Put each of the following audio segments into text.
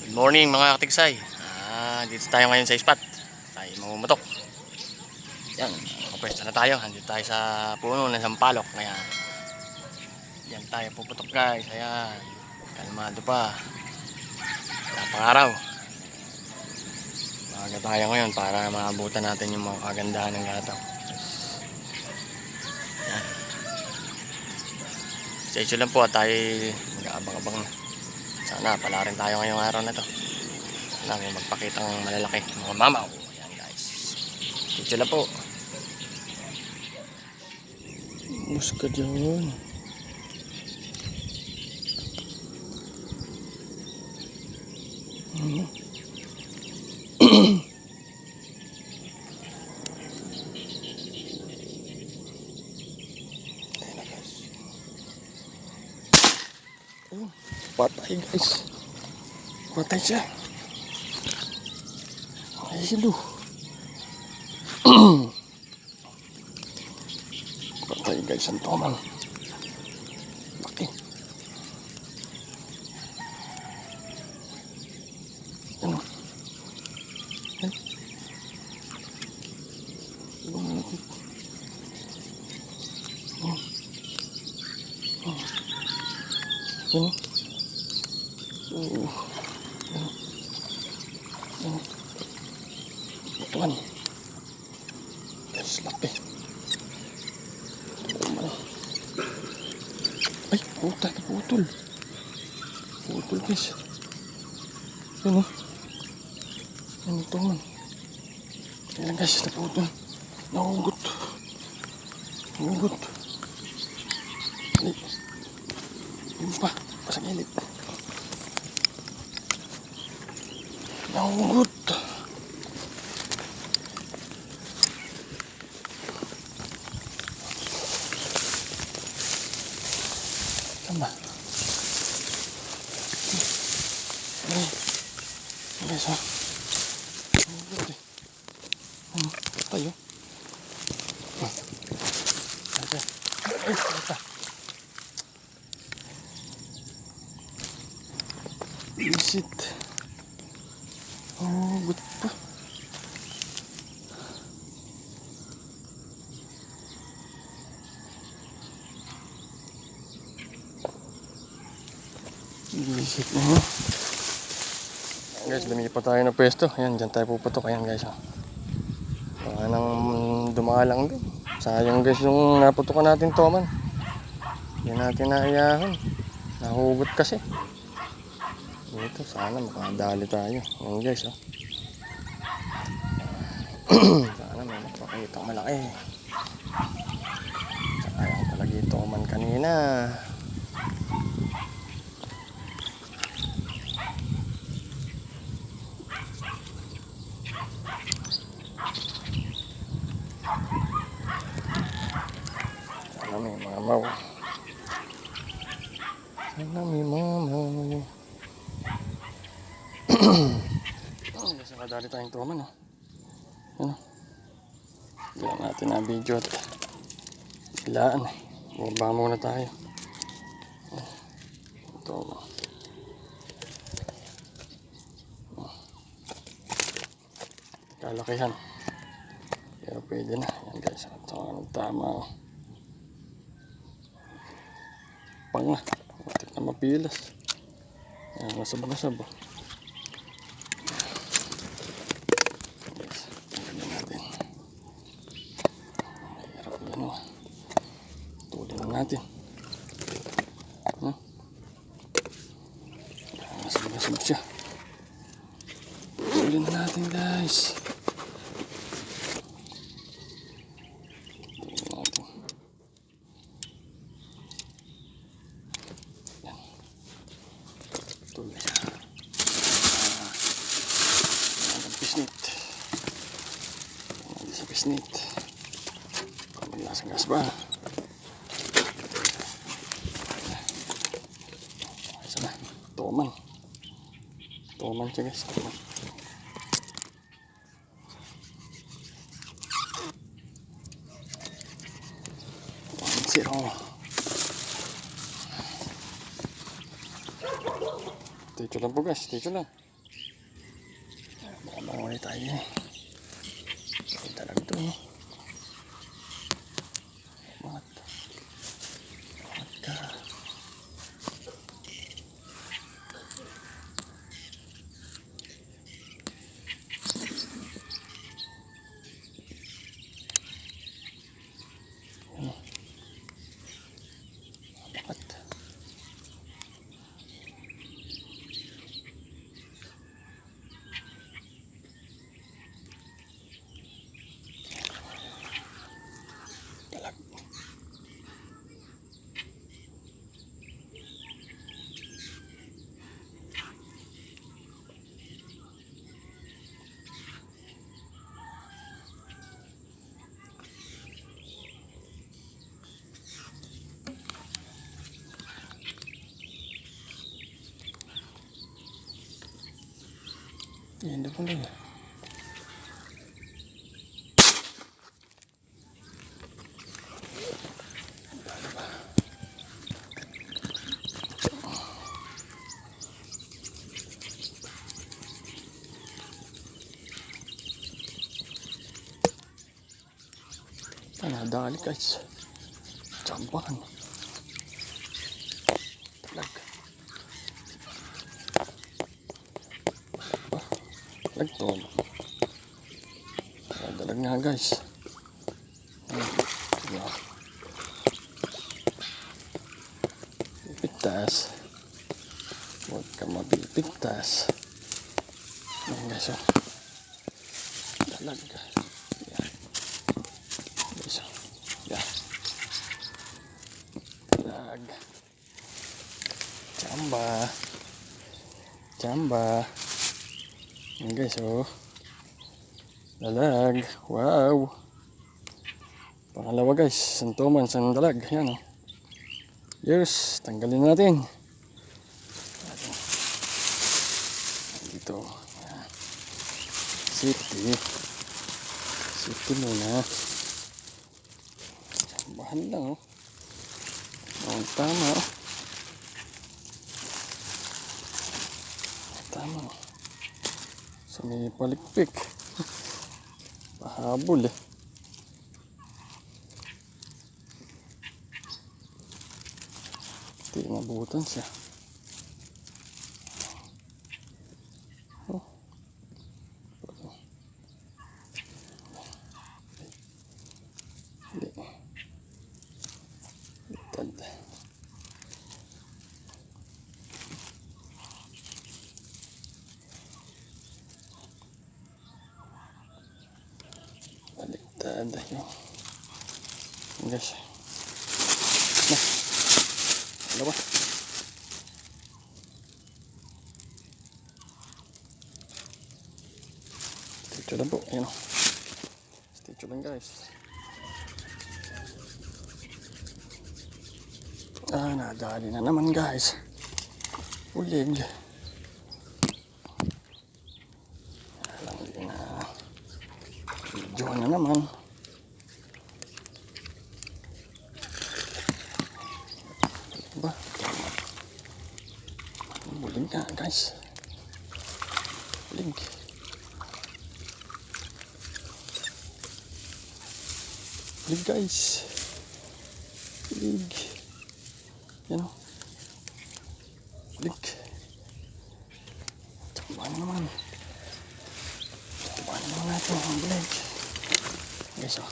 Good morning mga katigsay. Dito tayo ngayon sa spot. Tayo mamumutok. Yan, nakapwesto na tayo. Andito tayo sa puno ng sampalok. Kaya yan tayo puputok guys. Ayan, kalmado pa. Wala pang araw. Maaga tayo ngayon para maabutan natin yung mga kagandahan ng gataw. Yan. Stay tuned lang po at tayo mag-aabang-abang na. Sana pala rin tayo ngayong araw na to. Sana may magpakitang malalaki mga mamaw. Ayan guys, dito lang po. Bus ka dyan. Patay guys. Patay siya. Ay silo. Patay guys ang toman. Laki. Ano? Ay. Lumapit. Oh. Oh. Ano? Tuan, guys, laki. Ay, puta, naputol. Putol guys. Ano? Ano ito man? Ayan guys, naputol. Nahugot. Nahugot. Ay, yun pa, pasagilid. Nahugot. Tama. Ay, guys ha. Nahugot eh. Ano, tayo. Ay, ito. Isit. Oh, good pa. Isit na mo. Guys, lumikit pa tayo ng pwesto. Ayan, dyan tayo puputok. Ayan guys. Baka nang dumalang din. Sayang guys yung naputokan natin toman. Hindi natin naiyahan. Nahugot kasi. Dito, sana makadali tayo. Ayan guys, oh. Sana may makakitang malaki. Sayang pala dito man kanina. Sana may mamaw. Sana may mamaw. Kasi nakadali tayong toman, oh. Ano? Hindi natin na video at ilaan eh. Bumaba muna tayo. Ito. Kalakihan. Pero pwede na. Yan guys. Ito ang tama. Pang na. Matik na mapilas. Yan, masab-masab. Natin. Masab siya. Tulin na natin guys. Tulin natin. Yan. Tulin siya. Ang pisnit. Hindi sa pisnit. Kung lasang gas ba? Toman. Toman siya guys. Toman. Zero. Dito lang po guys. Dito lang. Mangulit tayo din eh. Ay talaga ito eh. Mat ka. Bakit? Talag. Hindi po lang. Nadali guys. Jambahan. Talag. Talag to. Dalag nga guys. Pipigtas. Huwag ka mapipigtas. Ayan guys oh. Dalag. Yan. Guys oh. Yan. Dalag. Jamba. Jamba. Ayan guys oh. Dalag. Wow. Pangalawa guys. Santuman. Sandalag. Yan oh. Yes. Tanggalin natin. Dito. Yan. Safety. Safety muna. Jambahan lang oh. Oh, tama oh. Tama oh. So may palikpik. Pahabol eh. Hindi nabutan siya. Oh. Hindi. Litad. Baliktad yun. Guys. Nah. Dalawa. Stitch lang po. Ayan o. Stitch lang guys. Nadali na naman guys. Ulig. Alam din na. Video na naman. Ba? Bulig nga guys. Bulig. Bulig guys. Bulig. Yan o. Bulig. Tabahan naman. Tabahan naman natin ang bulig. Guys o.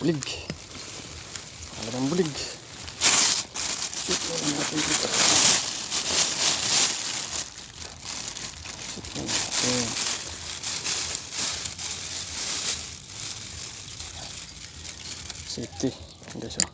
Bulig. Talagang bulig. Ito natin dito. Ito natin. Safety. Guys o.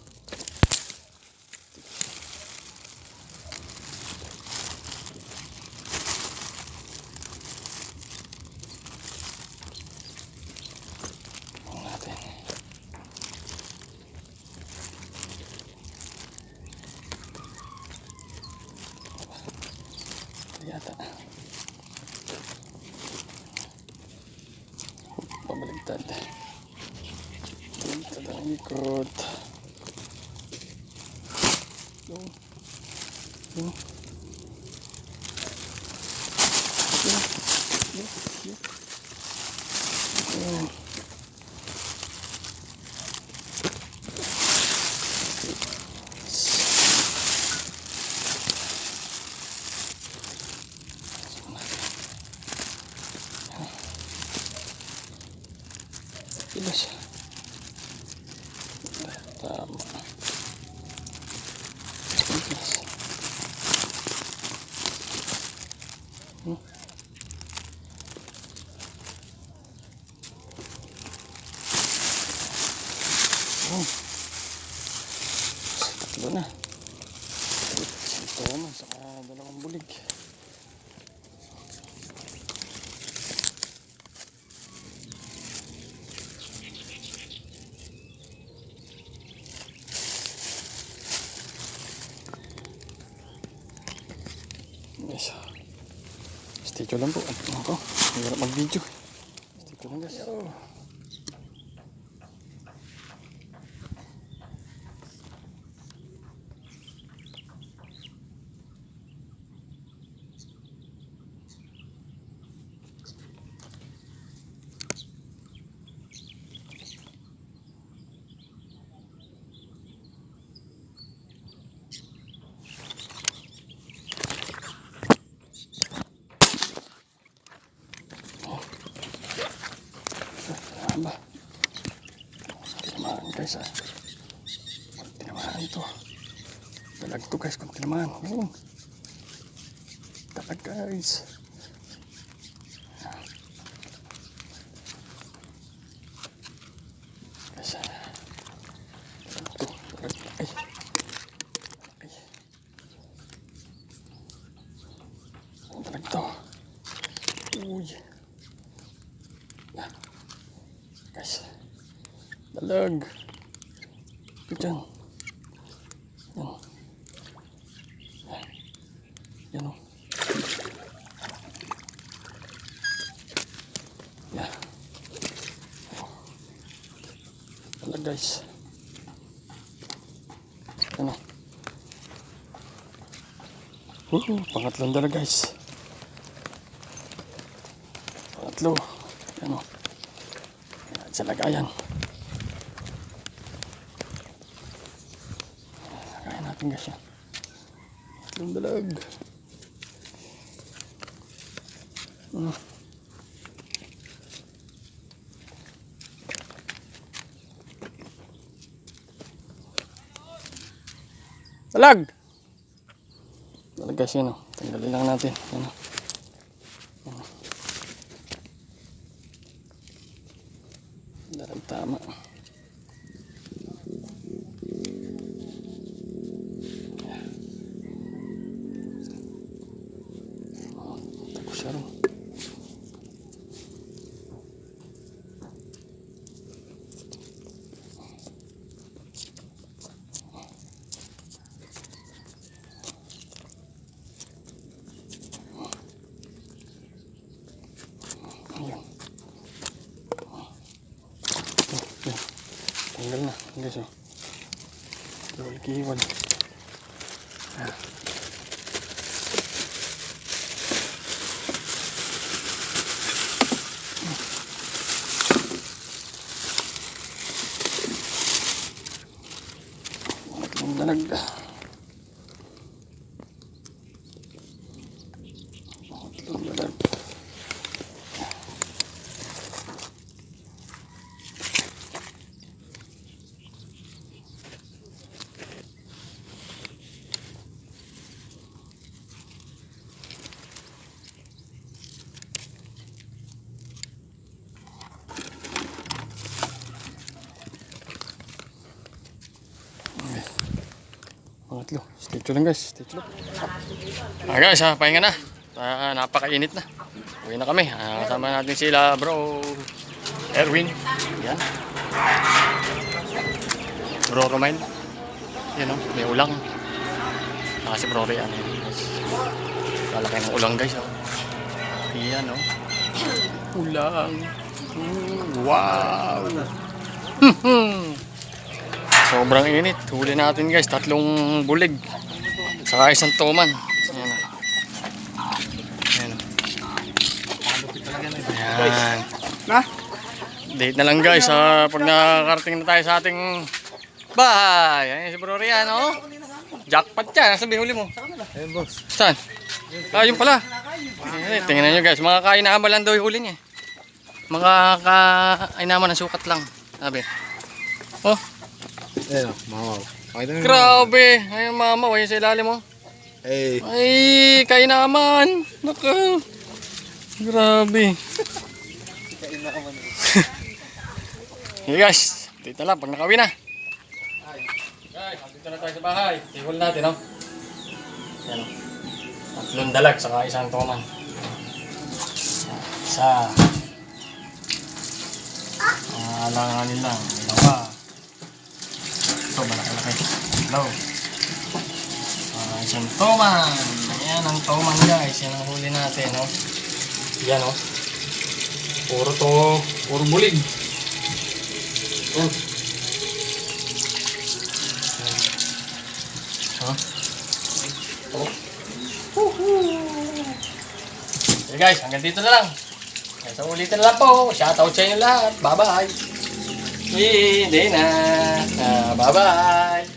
Yata pabaligtad ang ikot. Ayan. Ilas. Tama. Ilas. Tatlo na. Ito naman, saka dalawang bulig. Yes. Stitcho lang po. Ako, hirap mag-video. Stitcho lang guys. Ba? Tinamaan guys ah. Tinamaan ito. Dalag to guys kung tinamaan. Dalag guys. Guys ah. Dalag to. Dalag. Ay. Ay. Dalag to. Uy. Guys, dalag. Ito dyan. Yan. Yan o. Yan. Dalag guys. Yan o. Pangatlong dalag guys. Pangatlo. Yan o. Sa lagayan. Lagayan natin guys yan. Tatlong dalag. Dalag! Dalag guys yan o. Tanggalin lang natin. Yan o. Dalag tama. Tapos siya rin. Ayan. Tanggal na guys oh. Kiwal-kiwal. Tatlong dalag. Tatlong dalag. Pangatlo. Stitch lang guys. Stitch lang. Guys, pahinga na. Napakainit na. Uwi na kami. Kasama natin sila bro Erwin. Yan. Bro Romain. Yan o. May ulang. Si bro Rian. Lalaki ng ulang guys. Yan o. Ulang. Wow. Sobrang init. Huli natin guys. 3 bulig. Saka 1 toman. Ayan o. Ayan o. Yan. Na? Date na lang guys, pag nakakarating na tayo sa ating bahay. Ayan si Bro Rian, oh. Jackpot yan, nasa binuli mo. Ayun, boss. Saan? Ah, yun pala. Tingnan nyo guys, mga kainaman lang daw yung huli niya. Mga kainaman ng sukat lang. Sabi. Oh, Ayun, mamaw. Pakita mo. grabe. Ayun mama, ayun sa ilalim mo. Ay. Ay, kainaman. Naku. Grabe. Hey guys, dito na lang pag nakawin na. Guys, dito na tayo sa bahay. Tihol natin, no? Yan, o. Tatlong dalag, saka isang toman. Isa. Alanganin lang. Dalawa. Ito, malaki-laki. Dalaw. Isang toman. Ayan ang toman guys. Yan ang huli natin, no? Yan, no? Puro bulig. Yan. Huh? Oh. Okay guys, hanggang dito na lang. So ulitin na lang po. Shoutout sa inyo lahat. Bye-bye. Hindi na. Bye-bye.